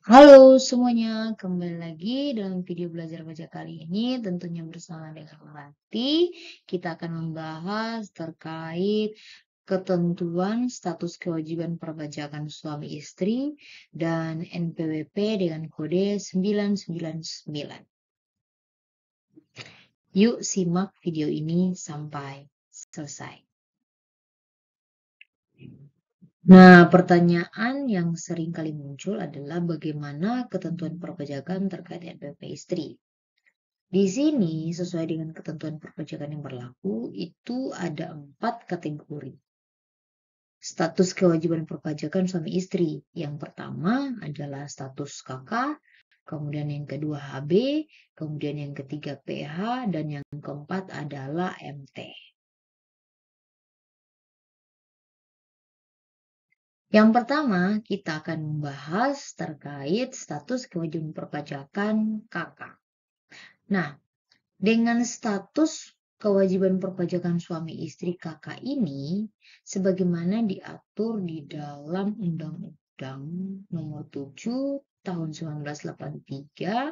Halo semuanya, kembali lagi dalam video belajar baca kali ini tentunya bersama dengan Melati. Kita akan membahas terkait ketentuan status kewajiban perpajakan suami istri dan NPWP dengan kode 999. Yuk simak video ini sampai selesai. Nah, pertanyaan yang sering kali muncul adalah bagaimana ketentuan perpajakan terkait NPWP istri. Di sini, sesuai dengan ketentuan perpajakan yang berlaku, itu ada 4 kategori. Status kewajiban perpajakan suami istri. Yang pertama adalah status kakak, kemudian yang kedua HB, kemudian yang ketiga PH, dan yang keempat adalah MT. Yang pertama, kita akan membahas terkait status kewajiban perpajakan kakak. Nah, dengan status kewajiban perpajakan suami istri kakak ini, sebagaimana diatur di dalam Undang-Undang Nomor 7 Tahun 1983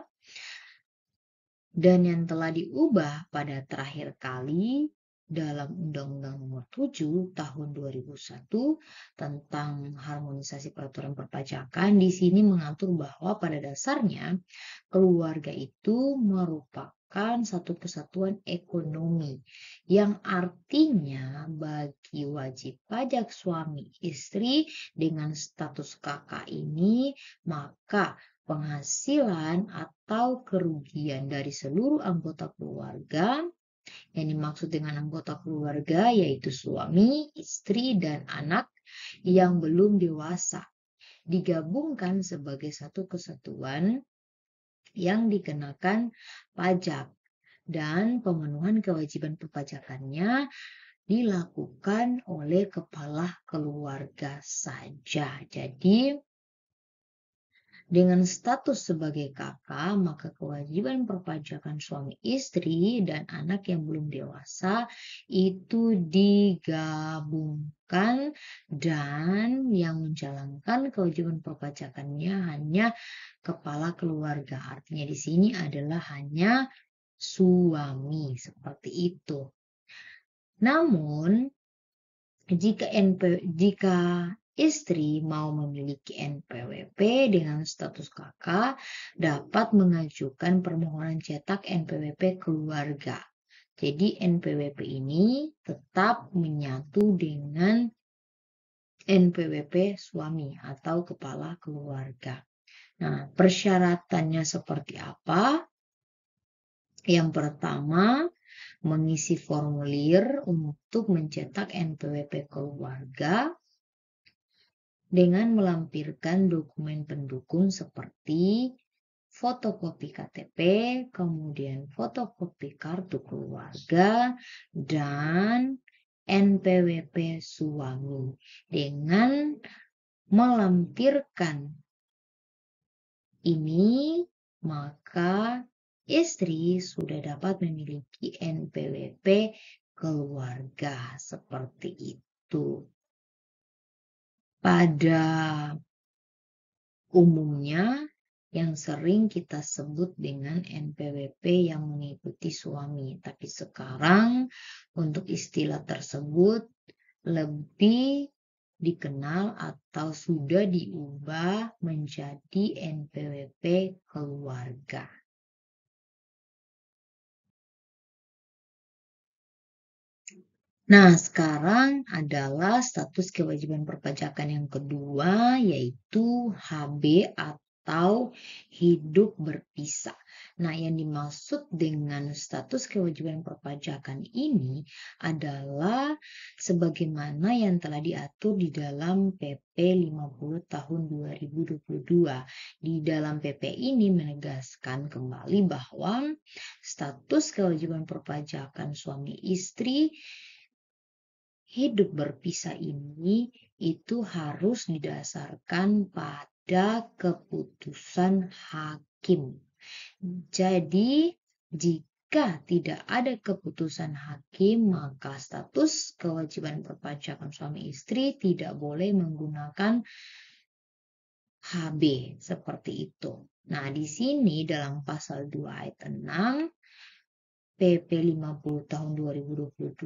dan yang telah diubah pada terakhir kali dalam Undang-Undang Nomor 7 Tahun 2001 tentang harmonisasi peraturan perpajakan, di sini mengatur bahwa pada dasarnya keluarga itu merupakan satu kesatuan ekonomi yang artinya bagi wajib pajak suami istri dengan status kakak ini, maka penghasilan atau kerugian dari seluruh anggota keluarga. Yang dimaksud dengan anggota keluarga yaitu suami, istri, dan anak yang belum dewasa digabungkan sebagai satu kesatuan yang dikenakan pajak dan pemenuhan kewajiban perpajakannya dilakukan oleh kepala keluarga saja. Jadi dengan status sebagai kakak, maka kewajiban perpajakan suami istri dan anak yang belum dewasa itu digabungkan dan yang menjalankan kewajiban perpajakannya hanya kepala keluarga. Artinya di sini adalah hanya suami, seperti itu. Namun, jika istri mau memiliki NPWP dengan status kakak, dapat mengajukan permohonan cetak NPWP keluarga. Jadi NPWP ini tetap menyatu dengan NPWP suami atau kepala keluarga. Nah, persyaratannya seperti apa? Yang pertama, mengisi formulir untuk mencetak NPWP keluarga dengan melampirkan dokumen pendukung seperti fotokopi KTP, kemudian fotokopi kartu keluarga, dan NPWP suami. Dengan melampirkan ini, maka istri sudah dapat memiliki NPWP keluarga seperti itu. Pada umumnya yang sering kita sebut dengan NPWP yang mengikuti suami. Tapi sekarang untuk istilah tersebut lebih dikenal atau sudah diubah menjadi NPWP keluarga. Nah, sekarang adalah status kewajiban perpajakan yang kedua, yaitu HB atau hidup berpisah. Nah, yang dimaksud dengan status kewajiban perpajakan ini adalah sebagaimana yang telah diatur di dalam PP 50 tahun 2022. Di dalam PP ini menegaskan kembali bahwa status kewajiban perpajakan suami istri hidup berpisah ini itu harus didasarkan pada keputusan hakim. Jadi, jika tidak ada keputusan hakim, maka status kewajiban perpajakan suami istri tidak boleh menggunakan HB seperti itu. Nah, di sini dalam pasal 2 ayat 6 PP 50 tahun 2022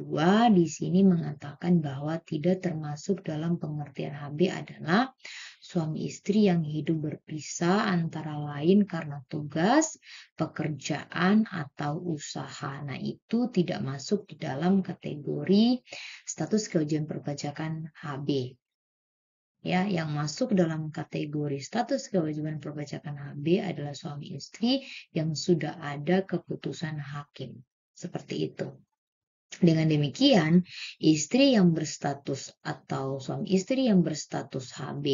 di sini mengatakan bahwa tidak termasuk dalam pengertian HB adalah suami istri yang hidup berpisah antara lain karena tugas, pekerjaan, atau usaha. Nah, itu tidak masuk di dalam kategori status kewajiban perpajakan HB. Ya, yang masuk dalam kategori status kewajiban perpajakan HB adalah suami istri yang sudah ada keputusan hakim. Seperti itu. Dengan demikian, istri yang berstatus atau suami istri yang berstatus HB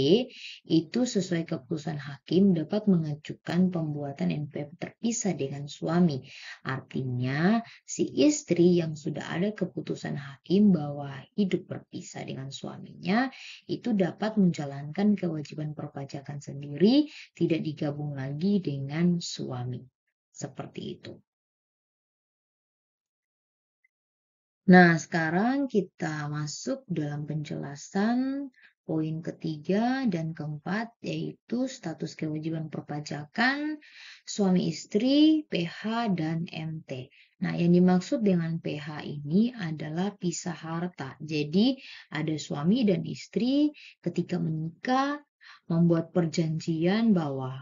itu sesuai keputusan hakim dapat mengajukan pembuatan NPWP terpisah dengan suami. Artinya, si istri yang sudah ada keputusan hakim bahwa hidup berpisah dengan suaminya itu dapat menjalankan kewajiban perpajakan sendiri, tidak digabung lagi dengan suami. Seperti itu. Nah, sekarang kita masuk dalam penjelasan poin ketiga dan keempat, yaitu status kewajiban perpajakan suami istri, PH, dan MT. Nah, yang dimaksud dengan PH ini adalah pisah harta. Jadi, ada suami dan istri ketika menikah membuat perjanjian bahwa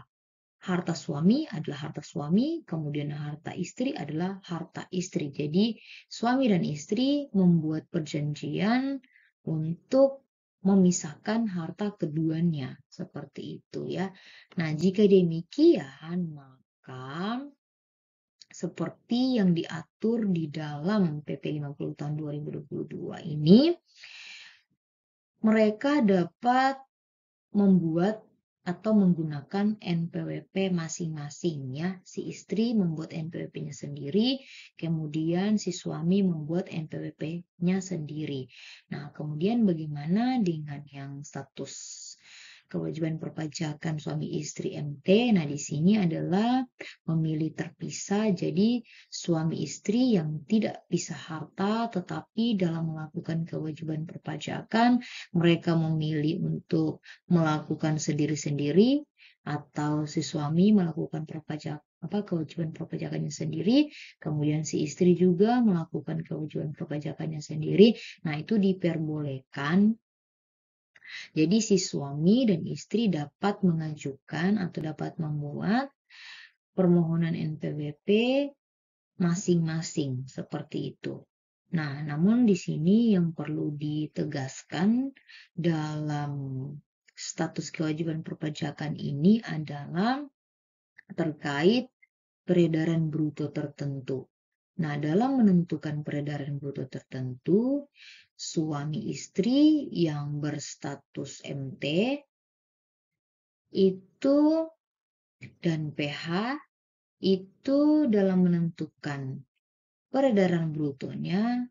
harta suami adalah harta suami, kemudian harta istri adalah harta istri. Jadi suami dan istri membuat perjanjian untuk memisahkan harta keduanya. Seperti itu ya. Nah, jika demikian, maka seperti yang diatur di dalam PP 50 tahun 2022 ini, mereka dapat membuat atau menggunakan NPWP masing-masing ya. Si istri membuat NPWP-nya sendiri, kemudian si suami membuat NPWP-nya sendiri. Nah, kemudian bagaimana dengan yang status kewajiban perpajakan suami istri MT? Nah, di sini adalah memilih terpisah. Jadi, suami istri yang tidak pisah harta tetapi dalam melakukan kewajiban perpajakan mereka memilih untuk melakukan sendiri-sendiri atau si suami melakukan kewajiban perpajakannya sendiri, kemudian si istri juga melakukan kewajiban perpajakannya sendiri. Nah, itu diperbolehkan. Jadi si suami dan istri dapat mengajukan atau dapat membuat permohonan NPWP masing-masing seperti itu. Nah, namun di sini yang perlu ditegaskan dalam status kewajiban perpajakan ini adalah terkait peredaran bruto tertentu. Nah, dalam menentukan peredaran bruto tertentu, suami istri yang berstatus MT itu dan PH itu dalam menentukan peredaran brutonya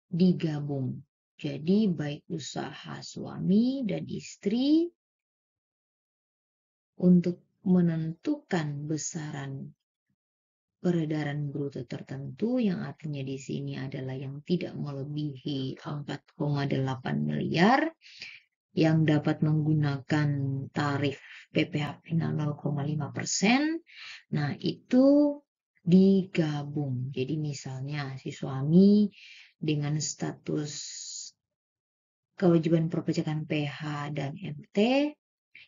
digabung. Jadi baik usaha suami dan istri untuk menentukan besaran peredaran bruto tertentu yang artinya di sini adalah yang tidak melebihi 4,8 miliar yang dapat menggunakan tarif PPh final 0,5%. Nah, itu digabung. Jadi misalnya si suami dengan status kewajiban perpajakan PH dan MT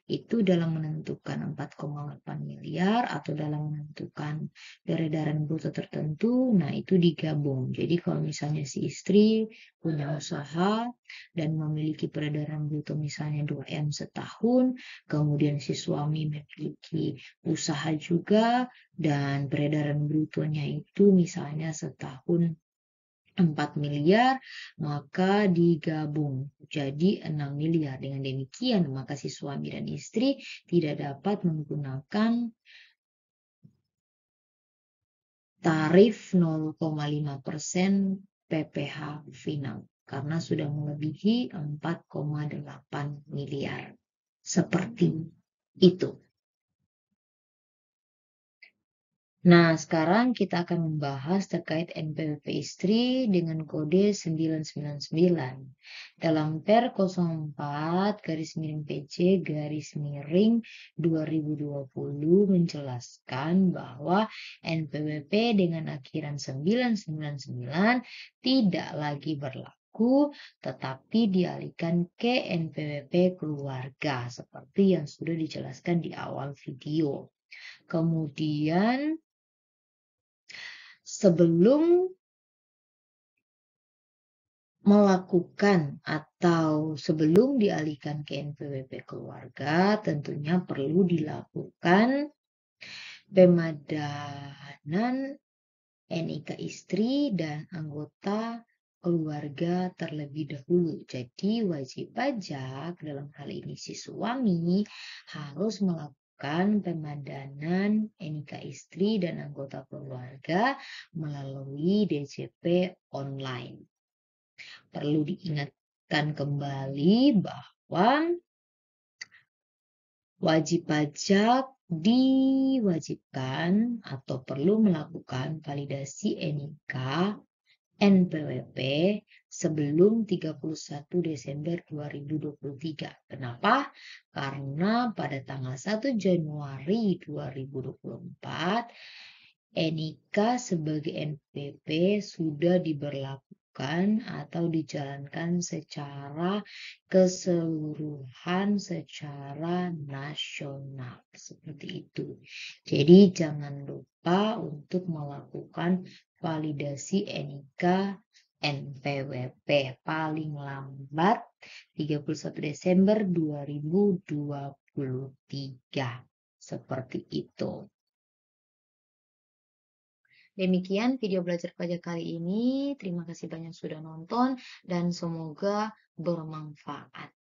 itu dalam menentukan 4,8 miliar atau dalam menentukan peredaran bruto tertentu, nah itu digabung. Jadi kalau misalnya si istri punya usaha dan memiliki peredaran bruto misalnya 2M setahun, kemudian si suami memiliki usaha juga dan peredaran brutonya itu misalnya setahun 4 miliar, maka digabung jadi 6 miliar. Dengan demikian, maka si suami dan istri tidak dapat menggunakan tarif 0,5% PPh final karena sudah melebihi 4,8 miliar. Seperti itu. Nah, sekarang kita akan membahas terkait NPWP istri dengan kode 999. Dalam Per 04 garis miring PC garis miring 2020 menjelaskan bahwa NPWP dengan akhiran 999 tidak lagi berlaku, tetapi dialihkan ke NPWP keluarga, seperti yang sudah dijelaskan di awal video. Kemudian, sebelum melakukan atau sebelum dialihkan ke NPWP keluarga, tentunya perlu dilakukan pemadanan NIK istri dan anggota keluarga terlebih dahulu. Jadi wajib pajak dalam hal ini si suami harus melakukan pemadanan NIK istri dan anggota keluarga melalui DJP online. Perlu diingatkan kembali bahwa wajib pajak diwajibkan atau perlu melakukan validasi NIK NPWP sebelum 31 Desember 2023. Kenapa? Karena pada tanggal 1 Januari 2024 NIK sebagai NPWP sudah diberlakukan atau dijalankan secara keseluruhan secara nasional. Seperti itu. Jadi jangan lupa untuk melakukan validasi NIK NPWP paling lambat 31 Desember 2023. Seperti itu. Demikian video belajar pajak kali ini. Terima kasih banyak sudah nonton dan semoga bermanfaat.